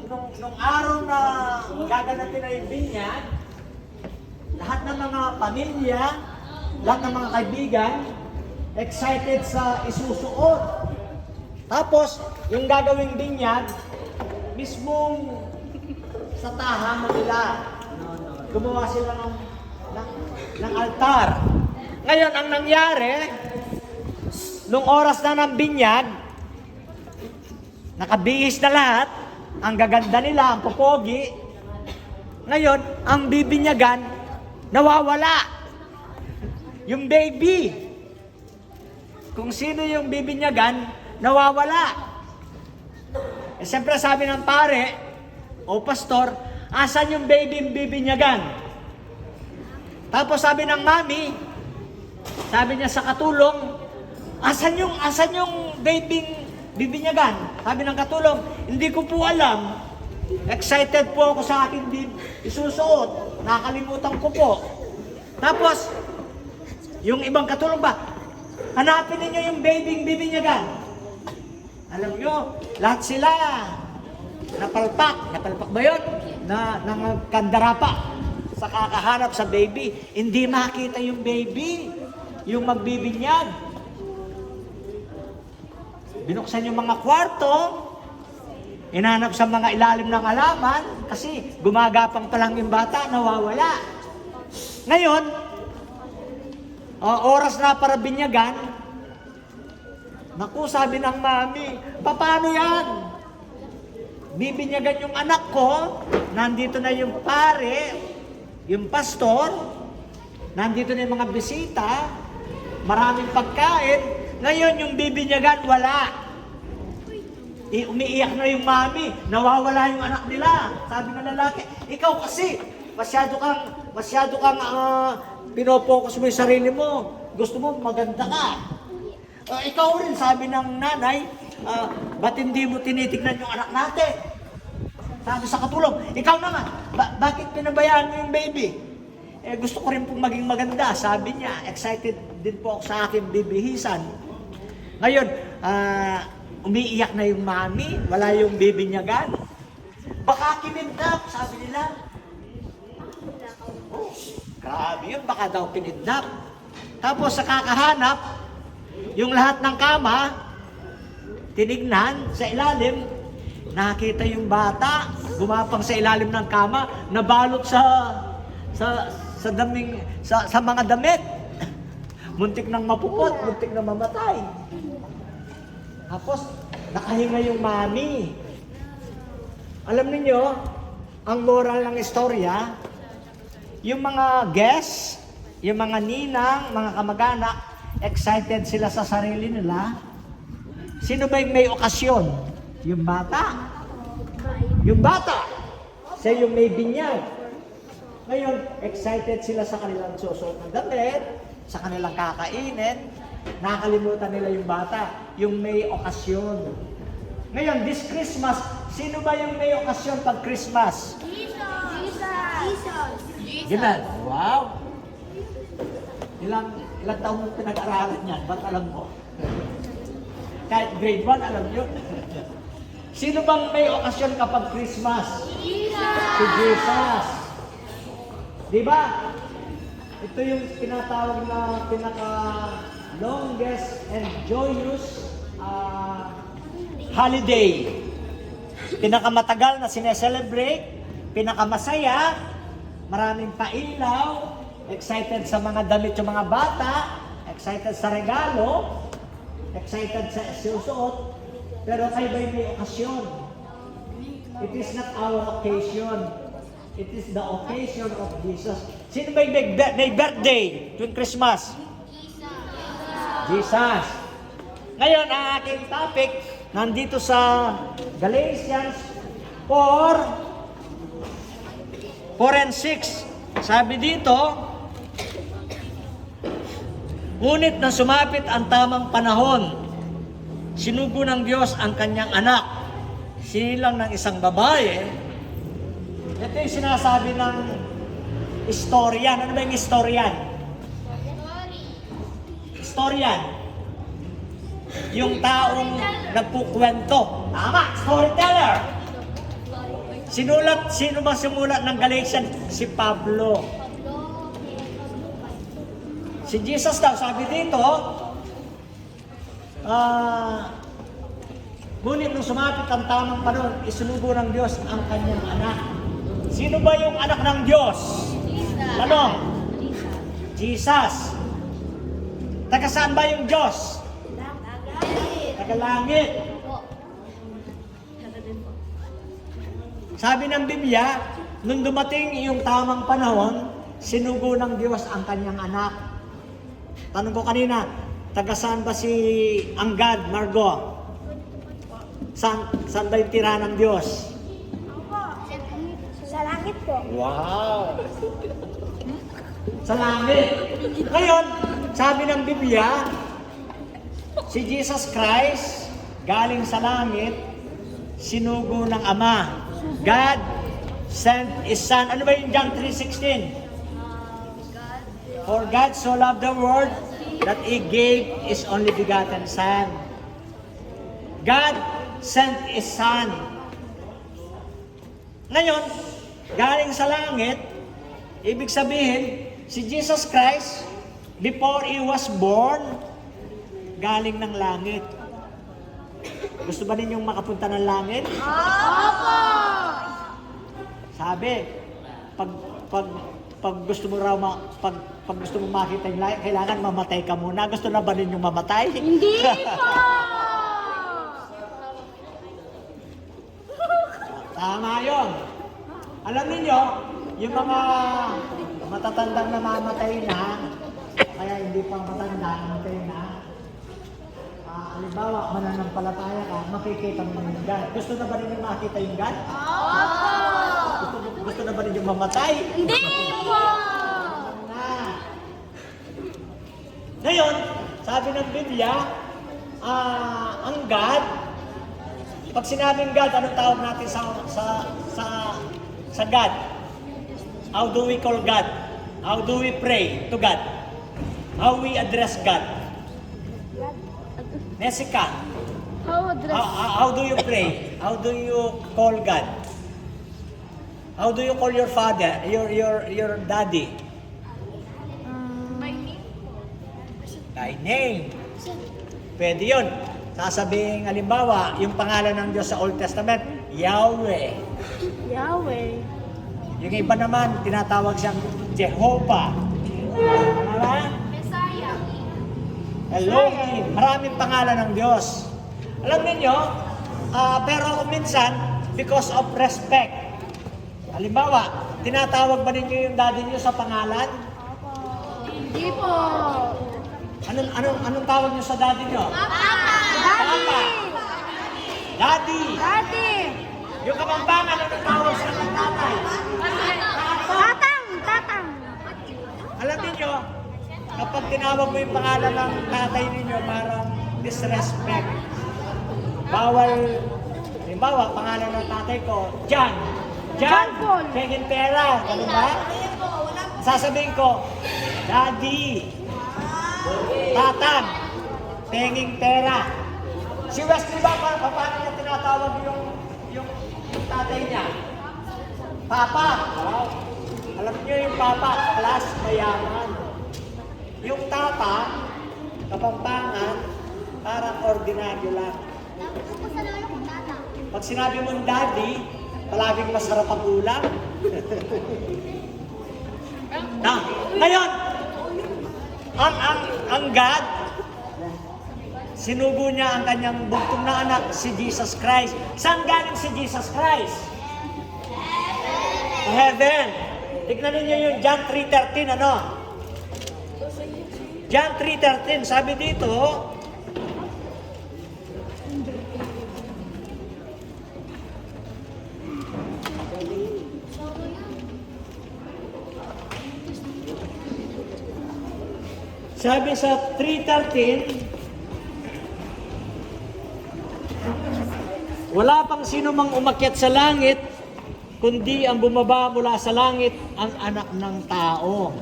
nung araw na gaganapin na yung binyag, lahat ng mga pamilya, lahat ng mga kaibigan, excited sa isusuot. Tapos, yung gagawing binyag, mismong sa tahanan nila, gumawa sila ng altar. Ngayon, ang nangyari, nung oras na ng binyag, nakabihis na lahat, ang gaganda nila, ang popogi. Ngayon, ang bibinyagan, nawawala. Yung baby. Kung sino yung bibinyagan, nawawala. Eh, siyempre sabi ng pare, o pastor, asan yung baby yung bibinyagan? Tapos sabi ng mami, sabi niya sa katulong, asan yung baby bibinyagan? Sabi ng katulong, hindi ko po alam. Excited po ako sa akin isusuot. Nakalimutan ko po. Tapos, yung ibang katulong ba, hanapin ninyo yung bibinyagan. Alam nyo, lahat sila napalpak ba yun? Nangkandara pa sa kakahanap sa baby. Hindi makita yung baby, yung magbibinyag. Binuksan yung mga kwarto, inanap sa mga ilalim ng halaman, kasi gumagapang pa lang yung bata, nawawala. Ngayon, oras na para binyagan, naku, sabi ng mami, paano yan? Bibinyagan yung anak ko, nandito na yung pare, yung pastor, nandito na yung mga bisita, maraming pagkain. Ngayon, yung bibinyagan, wala. Umiiyak na yung mami, nawawala yung anak nila. Sabi ng lalaki, ikaw kasi, masyado kang pinopokus mo yung sarili mo. Gusto mo, maganda ka. Ikaw rin, sabi ng nanay, ba't hindi mo tinitignan yung anak natin? Sabi sa katulong, ikaw na nga, bakit pinabayaan mo yung baby? Gusto ko rin pong maging maganda, sabi niya. Excited din po ako sa aking bibihisan. Ngayon, umiiyak na yung mami, wala yung bibinyagan. Baka kinidnap, sabi nila. Oh, grabe yun, baka daw kinidnap. Tapos sa kakahanap, yung lahat ng kama, tinignan sa ilalim, nakita yung bata, gumapang sa ilalim ng kama, nabalot sa mga damit. Muntik nang mapupot, muntik nang mamatay. Tapos, nakahinga yung mami. Alam niyo, ang moral ng istorya, yung mga guests, yung mga ninang, mga kamag-anak, excited sila sa sarili nila. Sino ba yung may okasyon? Yung bata. Yung bata. Siya yung may binyag. Ngayon, excited sila sa kanilang susuot ng damit, sa kanilang kakainin, nakalimutan nila yung bata, yung may okasyon. Ngayon, this Christmas, sino ba yung may okasyon pag Christmas? Jesus! Ganun. Wow! Ilang taon mo pinag-aralan yan? Ba't alam mo? Kahit grade 1, alam nyo. Sino bang may okasyon kapag Christmas? Jesus! Si Jesus! Diba? Ito yung tinatawag na pinaka-longest and joyous holiday. Pinakamatagal na sineselebrate, pinakamasaya, maraming pailaw, excited sa mga damit yung mga bata, excited sa regalo, excited sa susuot, pero kayo ba'y may okasyon? It is not our occasion. It is the occasion of Jesus. Sino ba yung may birthday tuwing Christmas? Jesus. Ngayon, ang aking topic, nandito sa Galatians 4 and 6. Sabi dito, ngunit na sumapit ang tamang panahon, sinugo ng Diyos ang kanyang anak, sinilang ng isang babae. Ito yung sinasabi ng historian. Ano ba yung historian? Historian. Yung taong nagkukwento. Tama, storyteller. Sino ba sumulat ng Galatians? Si Pablo. Si Jesus daw, sabi dito, ngunit nung sumapit ang tamang panahon, isinugo ng Diyos ang kanyang anak. Sino ba yung anak ng Diyos? Ano? Jesus. Taga saan ba yung Diyos? Taga langit. Sabi ng Biblia, nung dumating yung tamang panahon, sinugo ng Diyos ang kanyang anak. Tanong ko kanina, taga saan ba si Anggad, Margo? Saan ba yung tira ng Diyos? Sa langit po. Wow! Sa langit. Ngayon, sabi ng Biblia, si Jesus Christ, galing sa langit, sinugo ng Ama. God sent His Son. Ano ba yung John 3:16? For God so loved the world that He gave His only begotten Son. God sent His Son. Ngayon, galing sa langit, ibig sabihin, si Jesus Christ, before He was born, galing ng langit. Gusto ba ninyong makapunta ng langit? Opo! Sabi, pag gusto mo raw pag gusto mo makita yung langit, kailangan mamatay ka muna. Gusto na ba ninyong mamatay? Hindi po! Tama yun. Alam niyo, yung mga matatandang namamatay na, kaya hindi pa matanda, namatay na, halimbawa, mananampalataya ka, makikita mo yung God. Gusto na ba rin makita yung God? Gusto na ba rin yung mamatay? Hindi po! Ngayon, sabi ng Biblia, ang God, pag sinabing God, anong tawag natin sa God? How do we call God? How do we pray to God? How we address God? Nessica, how do you pray? How do you call God? How do you call your father, your daddy? By name. Pwede yun. Sasabihin, halimbawa, yung pangalan ng Diyos sa Old Testament, Yahweh. Yahweh. Yung iba naman, tinatawag siyang Jehovah. Ano ba? Messiah. Elohim. Maraming pangalan ng Diyos. Alam niyo, pero minsan, because of respect. Halimbawa, tinatawag ba ninyo yung daddy niyo sa pangalan? Hindi po. Anong tawag niyo sa daddy niyo? Papa. Papa. Daddy. Daddy. Yung kapampangan, anong tawag sa ng tatay? Tatang. Alam niyo, kapag tinawag mo yung pangalan ng tatay ninyo, parang disrespect. Bawal, halimbawa, pangalan ng tatay ko, John Paul. pengin pera, ganun ba? Sasabihin ko, Daddy, Tatang, penging pera. Si Wesley ba, paano niya tinatawag yung tatay niya? Papa. Wow. Alam niyo yung papa, class mayaman. Yung tata, kapampangan, parang ordinaryo lang. Pag sinabi mong daddy, palaging masarap ang ulam. Ngayon, ang God, sinugo niya ang kanyang bugtong na anak, si Jesus Christ. Saan galing si Jesus Christ? To heaven. Tignan ninyo yung John 3:13, ano? John 3:13, sabi dito, sabi sa 3:13, wala pang sino mang umakyat sa langit, kundi ang bumaba mula sa langit, ang anak ng tao.